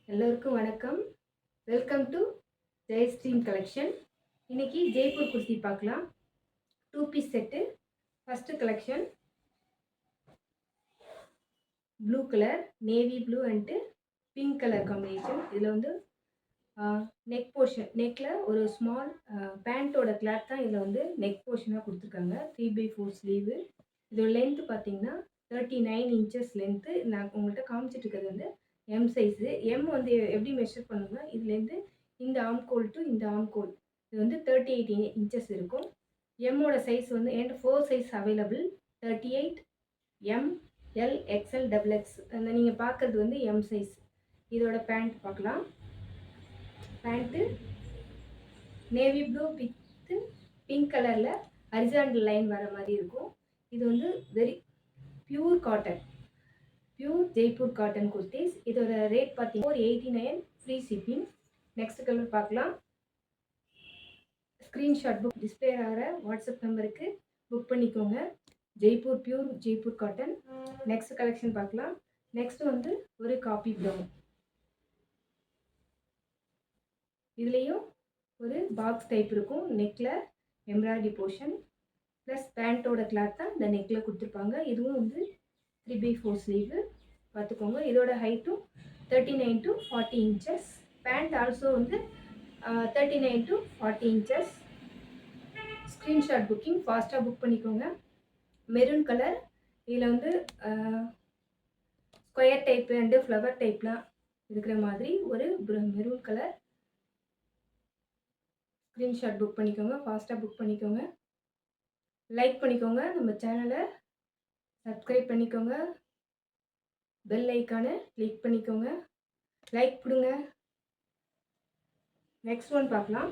எல்லோருக்கும் வணக்கம். Welcome to Jaistream collection. இன்னைக்கு ஜெய்ப்பூர் குர்த்தி பார்க்கலாம். 2 piece set. First collection blue colour, navy blue and pink colour combination. இதில் வந்து நெக் போர்ஷன், நெக்கில் ஒரு ஸ்மால் பேண்ட்டோட கிளாத் தான் இதில் வந்து நெக் போர்ஷனாக கொடுத்துருக்காங்க. 3/4 ஸ்லீவு. இதோட லென்த்து பார்த்தீங்கன்னா 39 இன்ச்சஸ் லென்த்து. நான் உங்கள்கிட்ட காமிச்சிட்டு இருக்கிறது வந்து எம் சைஸு. எம் வந்து எப்படி மெஷர் பண்ணணும்னா, இதுலேருந்து இந்த ஆம்கோல் டு இந்த ஆம்கோல் இது வந்து 38 இன்ச்சஸ் இருக்கும். எம்மோட சைஸ் வந்து என்கிட்ட 4 size available. 38, M, L, XL, double X. அந்த நீங்கள் பார்க்குறது வந்து எம் சைஸ். இதோட பேண்ட் பார்க்கலாம். Pant navy blue with pink கலரில் ஹரிசாண்டல் லைன் வர மாதிரி இருக்கும். இது வந்து very pure cotton, pure Jaipur cotton kurtis. இதோட ரேட் பார்த்தீங்கன்னா 489 ஃப்ரீ ஷிப்பிங். நெக்ஸ்ட் கலர் பார்க்கலாம். ஸ்க்ரீன்ஷாட் புக் டிஸ்பிளே ஆகிற வாட்ஸ்அப் நம்பருக்கு புக் பண்ணிக்கோங்க. Jaipur pure Jaipur cotton. Next collection பார்க்கலாம். நெக்ஸ்ட் வந்து ஒரு காப்பி ப்ரௌன். இதுலேயும் ஒரு பாக்ஸ் டைப் இருக்கும். நெக்கில் எம்ப்ராய்டரி போர்ஷன் ப்ளஸ் பேண்ட்டோட கிளாத் தான் இந்த நெக்கில் கொடுத்துருப்பாங்க. இதுவும் வந்து 3/4 ஸ்லீவு பார்த்துக்கோங்க. இதோட ஹைட்டும் 39 to 40 இன்ச்சஸ். பேண்ட் ஆல்சோ வந்து 39 to 40 இன்ச்சஸ். ஸ்க்ரீன்ஷாட் புக்கிங் ஃபாஸ்ட்டாக புக் பண்ணிக்கோங்க. Maroon colour. இதில் வந்து ஸ்கொயர் டைப்பு அண்டு ஃப்ளவர் டைப்லாம் இருக்கிற மாதிரி ஒரு மெரூன் கலர். ஸ்க்ரீன்ஷாட் புக் பண்ணிக்கோங்க. ஃபாஸ்ட்டாக புக் பண்ணிக்கோங்க. லைக் பண்ணிக்கோங்க. நம்ம சேனலை சப்ஸ்கிரைப் பண்ணிக்கோங்க. பெல் ஐக்கானை கிளிக் பண்ணிக்கோங்க. லைக் கொடுங்க. நெக்ஸ்ட் ஒன் பார்க்கலாம்.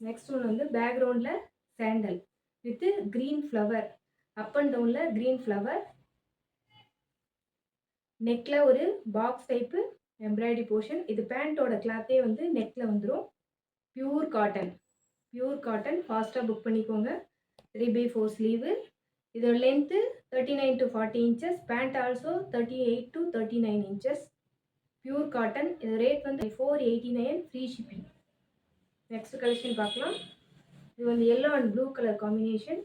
நெக்ஸ்ட் ஒன் வந்து பேக்ரவுண்டில் sandal with green flower, up and டவுனில் க்ரீன் ஃப்ளவர். நெக்கில் ஒரு பாக்ஸ் டைப்பு எம்ப்ராய்டரி போர்ஷன். இது பேண்ட்டோட கிளாத்தே வந்து நெக்கில் வந்துடும். Pure cotton, pure cotton. ஃபாஸ்ட்டாக புக் பண்ணிக்கோங்க. 3/4 ஸ்லீவு. இதோட length 39 to 40 inches. Pant also 38 to 39 inches. Pure cotton. இது ரேட் வந்து 489 ஃப்ரீ ஷிப்பிங். நெக்ஸ்ட் கலெக்ஷன் பார்க்கலாம். இது வந்து yellow and blue colour combination.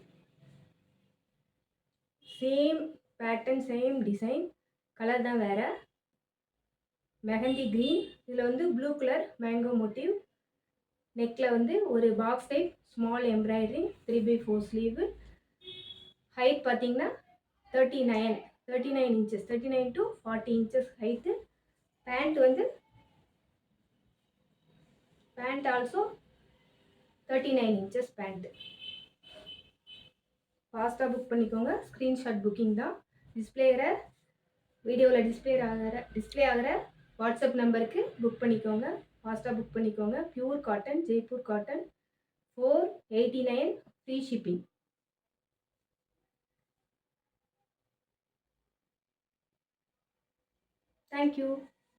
Same pattern, same design, colour தான் வேறு. மெஹந்தி க்ரீன். இதில் வந்து ப்ளூ கலர் மேங்கோ மோட்டிவ். நெக்கில் வந்து ஒரு box type small embroidery. 3/4 sleeve. Height பார்த்தீங்கன்னா 39 inches, 39 to 40 inches height. Pant வந்து பேண்ட் ஆல்சோ 39 இன்ச்சஸ் பேண்ட்டு. ஃபாஸ்ட்டாக புக் பண்ணிக்கோங்க. ஸ்க்ரீன்ஷாட் புக்கிங் தான். வீடியோவில் டிஸ்பிளே ஆகிற வாட்ஸ்அப் நம்பருக்கு புக் பண்ணிக்கோங்க. ஃபாஸ்ட்டாக புக் பண்ணிக்கோங்க. Pure cotton, Jaipur cotton. 489 free shipping. Thank you.